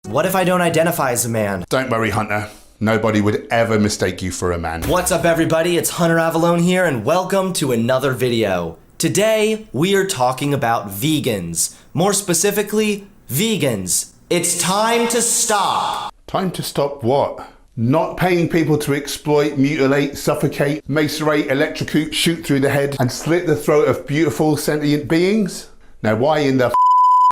What if I don't identify as a man? Don't worry, Hunter. Nobody would ever mistake you for a man. What's up, everybody? It's Hunter Avallone here, and welcome to another video. Today, we are talking about vegans. More specifically, vegans. It's time to stop. Time to stop what? Not paying people to exploit, mutilate, suffocate, macerate, electrocute, shoot through the head, and slit the throat of beautiful sentient beings? Now, why in the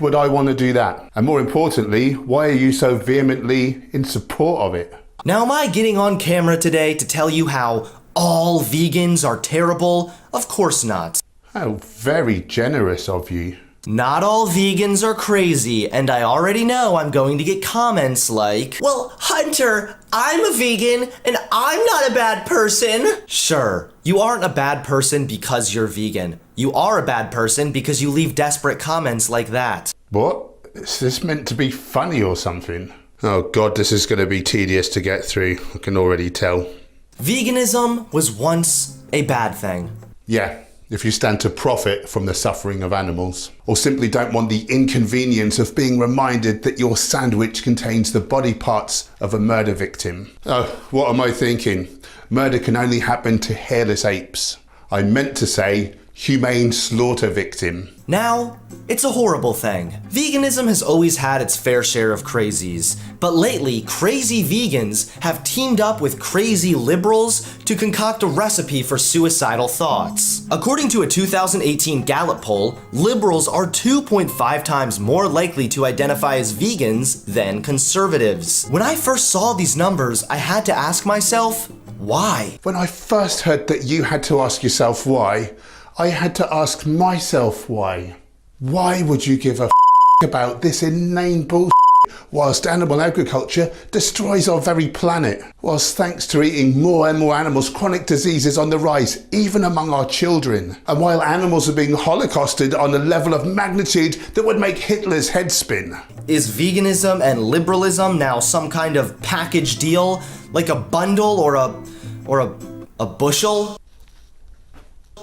would I want to do that? And more importantly, why are you so vehemently in support of it? Now, am I getting on camera today to tell you how all vegans are terrible? Of course not. How very generous of you. Not all vegans are crazy, and I already know I'm going to get comments like, well, Hunter, I'm a vegan, and I'm not a bad person. Sure, you aren't a bad person because you're vegan. You are a bad person because you leave desperate comments like that. What? Is this meant to be funny or something? Oh God, this is going to be tedious to get through. I can already tell. Veganism was once a bad thing. Yeah. If you stand to profit from the suffering of animals, or simply don't want the inconvenience of being reminded that your sandwich contains the body parts of a murder victim. Oh, what am I thinking? Murder can only happen to hairless apes. I meant to say humane slaughter victim. Now, it's a horrible thing. Veganism has always had its fair share of crazies, but lately, crazy vegans have teamed up with crazy liberals to concoct a recipe for suicidal thoughts. According to a 2018 Gallup poll, liberals are 2.5 times more likely to identify as vegans than conservatives. When I first saw these numbers, I had to ask myself, why? When I first heard that you had to ask yourself why, I had to ask myself why. Why would you give a about this inane bullshit whilst animal agriculture destroys our very planet? Whilst thanks to eating more and more animals, chronic diseases on the rise, even among our children. And while animals are being holocausted on a level of magnitude that would make Hitler's head spin. Is veganism and liberalism now some kind of package deal? Like a bundle or a bushel?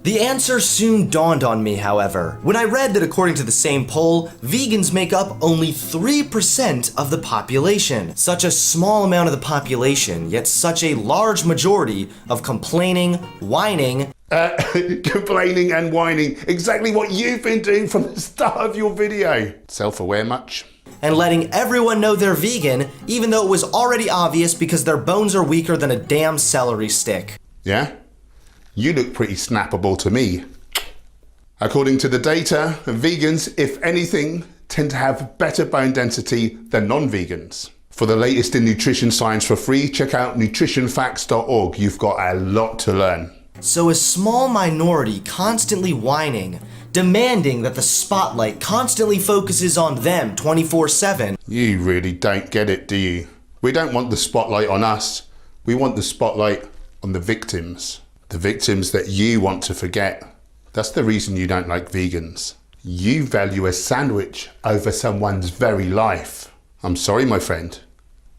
The answer soon dawned on me, however, when I read that according to the same poll, vegans make up only 3% of the population. Such a small amount of the population, yet such a large majority of complaining, whining, complaining and whining. Exactly what you've been doing from the start of your video. Self-aware much? And letting everyone know they're vegan, even though it was already obvious because their bones are weaker than a damn celery stick. Yeah? You look pretty snappable to me. According to the data, vegans, if anything, tend to have better bone density than non-vegans. For the latest in nutrition science for free, check out nutritionfacts.org. You've got a lot to learn. So a small minority constantly whining, demanding that the spotlight constantly focuses on them 24/7. You really don't get it, do you? We don't want the spotlight on us. We want the spotlight on the victims. The victims that you want to forget. That's the reason you don't like vegans. You value a sandwich over someone's very life. I'm sorry, my friend.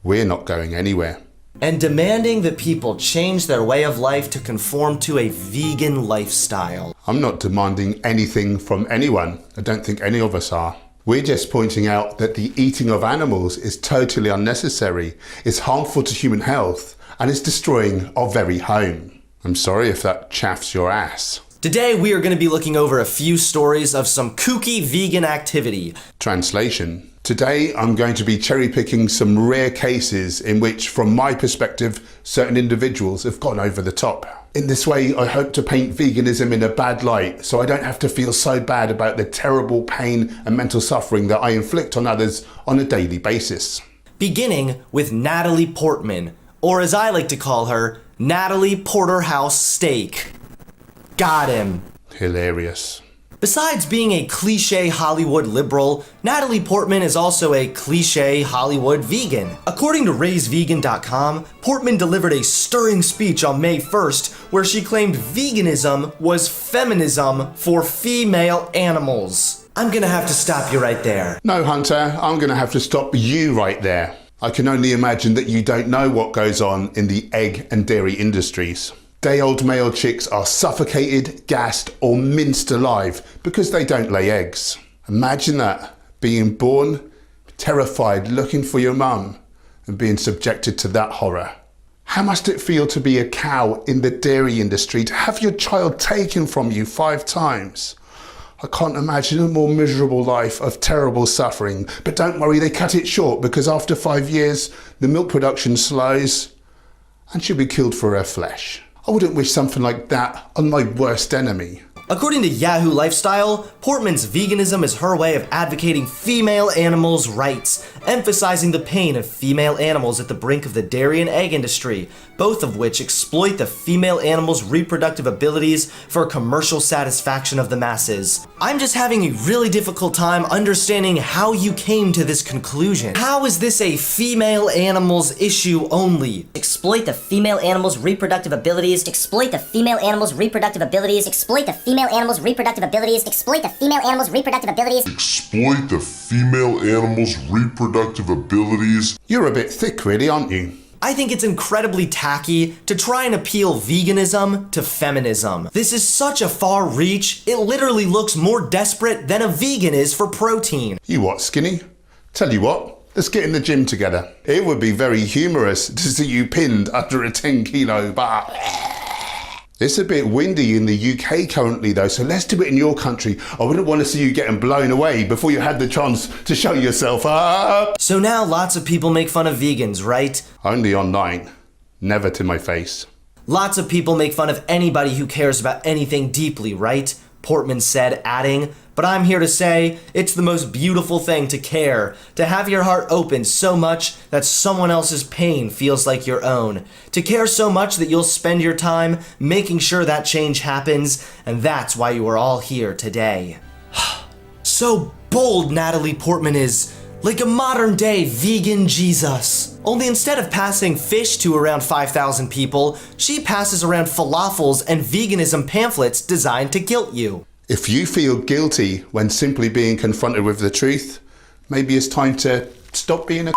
We're not going anywhere. And demanding that people change their way of life to conform to a vegan lifestyle. I'm not demanding anything from anyone. I don't think any of us are. We're just pointing out that the eating of animals is totally unnecessary, is harmful to human health, and is destroying our very home. I'm sorry if that chaffs your ass. Today we are going to be looking over a few stories of some kooky vegan activity. Translation. Today I'm going to be cherry picking some rare cases in which, from my perspective, certain individuals have gone over the top. In this way, I hope to paint veganism in a bad light so I don't have to feel so bad about the terrible pain and mental suffering that I inflict on others on a daily basis. Beginning with Natalie Portman, or as I like to call her, Natalie Porterhouse Steak. Got him. Hilarious. Besides being a cliche Hollywood liberal, Natalie Portman is also a cliche Hollywood vegan. According to RaiseVegan.com, Portman delivered a stirring speech on May 1st where she claimed veganism was feminism for female animals. I'm gonna have to stop you right there. No, Hunter, I'm gonna have to stop you right there. I can only imagine that you don't know what goes on in the egg and dairy industries. Day-old male chicks are suffocated, gassed, or minced alive because they don't lay eggs. Imagine that, being born, terrified looking for your mum and being subjected to that horror. How must it feel to be a cow in the dairy industry, to have your child taken from you 5 times? I can't imagine a more miserable life of terrible suffering. But don't worry, they cut it short because after 5 years, the milk production slows and she'll be killed for her flesh. I wouldn't wish something like that on my worst enemy. According to Yahoo Lifestyle, Portman's veganism is her way of advocating female animals' rights, emphasizing the pain of female animals at the brink of the dairy and egg industry, both of which exploit the female animals' reproductive abilities for commercial satisfaction of the masses. I'm just having a really difficult time understanding how you came to this conclusion. How is this a female animals issue only? Exploit the female animal's reproductive abilities. Exploit the female animal's reproductive abilities. Exploit the female animal's reproductive abilities. Exploit the female animal's reproductive abilities. Exploit the female animal's reproductive abilities. You're a bit thick really, aren't you? I think it's incredibly tacky to try and appeal veganism to feminism. This is such a far reach, it literally looks more desperate than a vegan is for protein. You what, skinny? Tell you what, let's get in the gym together. It would be very humorous to see you pinned under a 10-kilo bar. It's a bit windy in the UK currently though, so let's do it in your country. I wouldn't want to see you getting blown away before you had the chance to show yourself up. So now lots of people make fun of vegans, right? Only online, never to my face. Lots of people make fun of anybody who cares about anything deeply, right? Portman said, adding, but I'm here to say it's the most beautiful thing to care, to have your heart open so much that someone else's pain feels like your own, to care so much that you'll spend your time making sure that change happens, and that's why you are all here today. So bold Natalie Portman is, like a modern day vegan Jesus. Only instead of passing fish to around 5,000 people, she passes around falafels and veganism pamphlets designed to guilt you. If you feel guilty when simply being confronted with the truth, maybe it's time to stop being a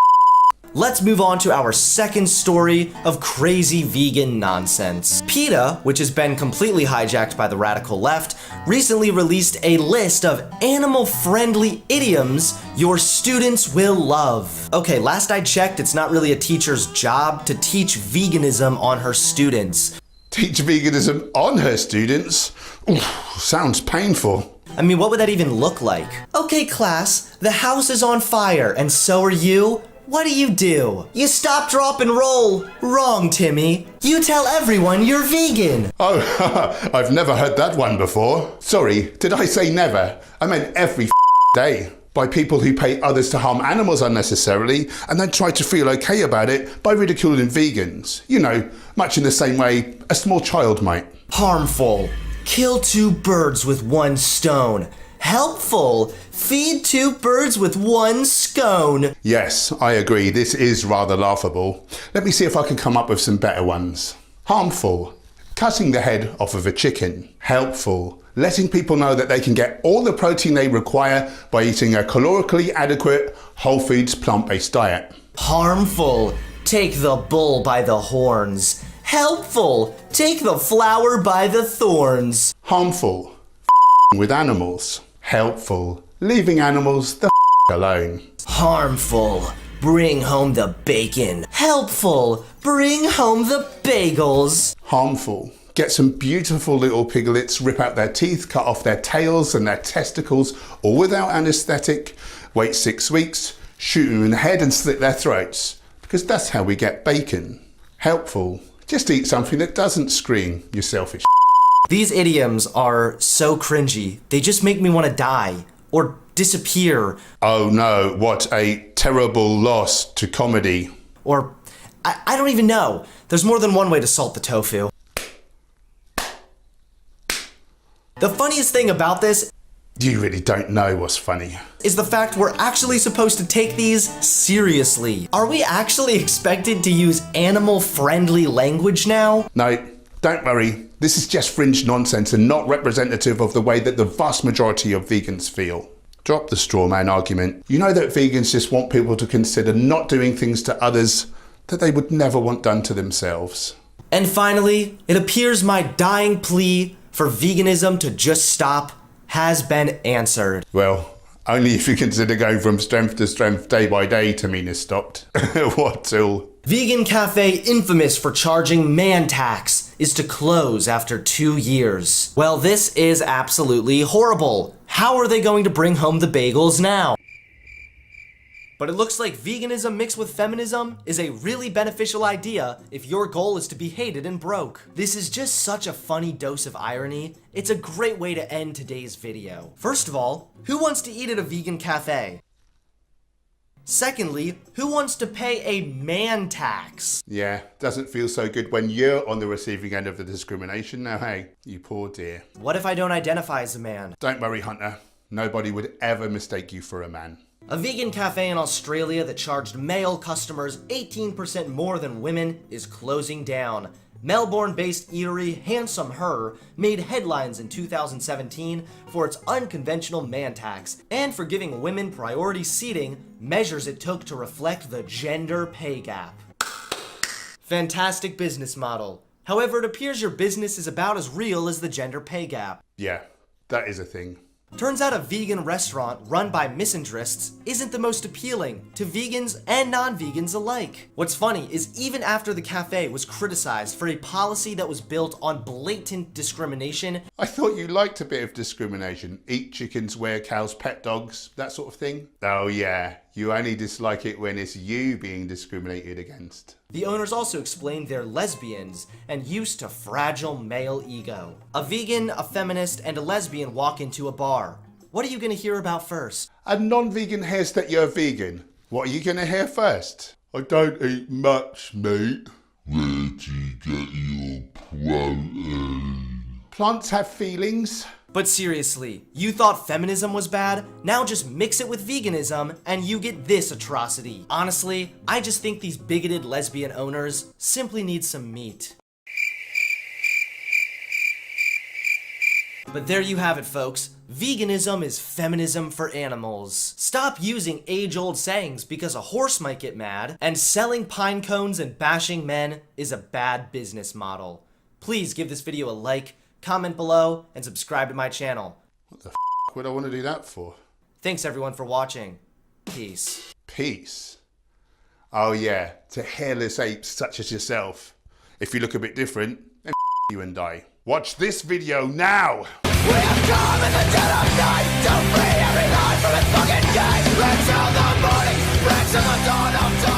Let's move on to our second story of crazy vegan nonsense. PETA, which has been completely hijacked by the radical left, recently released a list of animal-friendly idioms your students will love. Okay, last I checked, it's not really a teacher's job to teach veganism on her students. Teach veganism on her students? Ooh, sounds painful. I mean, what would that even look like? Okay, class, the house is on fire, and so are you. What do? You stop, drop, and roll. Wrong, Timmy. You tell everyone you're vegan. Oh, I've never heard that one before. Sorry, did I say never? I meant every day. By people who pay others to harm animals unnecessarily and then try to feel okay about it by ridiculing vegans. You know, much in the same way a small child might. Harmful. Kill 2 birds with 1 stone. Helpful. Feed 2 birds with 1 scone. Yes, I agree. This is rather laughable. Let me see if I can come up with some better ones. Harmful. Cutting the head off of a chicken. Helpful. Letting people know that they can get all the protein they require by eating a calorically adequate, whole foods, plant-based diet. Harmful. Take the bull by the horns. Helpful. Take the flower by the thorns. Harmful. With animals. Helpful. Leaving animals the alone. Harmful. Bring home the bacon. Helpful. Bring home the bagels. Harmful. Get some beautiful little piglets, rip out their teeth, cut off their tails and their testicles, all without anaesthetic. Wait 6 weeks, shoot them in the head and slit their throats. Because that's how we get bacon. Helpful. Just eat something that doesn't scream, you selfish. These idioms are so cringy, they just make me want to die. Or disappear. Oh no, what a terrible loss to comedy. Or, I don't even know. There's more than one way to salt the tofu. The funniest thing about this You really don't know what's funny. is the fact we're actually supposed to take these seriously. Are we actually expected to use animal-friendly language now? No, don't worry. This is just fringe nonsense and not representative of the way that the vast majority of vegans feel. Drop the straw man argument. You know that vegans just want people to consider not doing things to others that they would never want done to themselves. And finally, it appears my dying plea for veganism to just stop has been answered. Well, Only if you consider going from strength to strength day by day to mean it's stopped. What tool? Vegan cafe infamous for charging man tax is to close after 2 years. Well, this is absolutely horrible. How are they going to bring home the bagels now? But it looks like veganism mixed with feminism is a really beneficial idea if your goal is to be hated and broke. This is just such a funny dose of irony. It's a great way to end today's video. First of all, who wants to eat at a vegan cafe? Secondly, who wants to pay a man tax? Yeah, doesn't feel so good when you're on the receiving end of the discrimination. Now, hey, you poor dear. What if I don't identify as a man? Don't worry, Hunter. Nobody would ever mistake you for a man. A vegan cafe in Australia that charged male customers 18% more than women is closing down. Melbourne-based eatery Handsome Her made headlines in 2017 for its unconventional man tax and for giving women priority seating, measures it took to reflect the gender pay gap. Fantastic business model. However, it appears your business is about as real as the gender pay gap. Yeah, that is a thing. Turns out a vegan restaurant run by misandrists isn't the most appealing to vegans and non-vegans alike. What's funny is even after the cafe was criticized for a policy that was built on blatant discrimination. I thought you liked a bit of discrimination. Eat chickens, wear cows, pet dogs, that sort of thing. Oh yeah, you only dislike it when it's you being discriminated against. The owners also explained they're lesbians and used to fragile male ego. A vegan, a feminist, and a lesbian walk into a bar. What are you gonna hear about first? A non-vegan hears that you're vegan. What are you gonna hear first? I don't eat much, mate. Where do you get your protein? Plants have feelings. But seriously, you thought feminism was bad? Now just mix it with veganism and you get this atrocity. Honestly, I just think these bigoted lesbian owners simply need some meat. But there you have it, folks. Veganism is feminism for animals. Stop using age-old sayings because a horse might get mad, and selling pine cones and bashing men is a bad business model. Please give this video a like, comment below, and subscribe to my channel. What the f*** would I want to do that for? Thanks everyone for watching. Peace. Peace? Oh yeah, to hairless apes such as yourself. If you look a bit different, then you and die. Watch this video now! We have come in the dead of night to free every life from its fucking cage. Let's the morning, let's the dawn of time.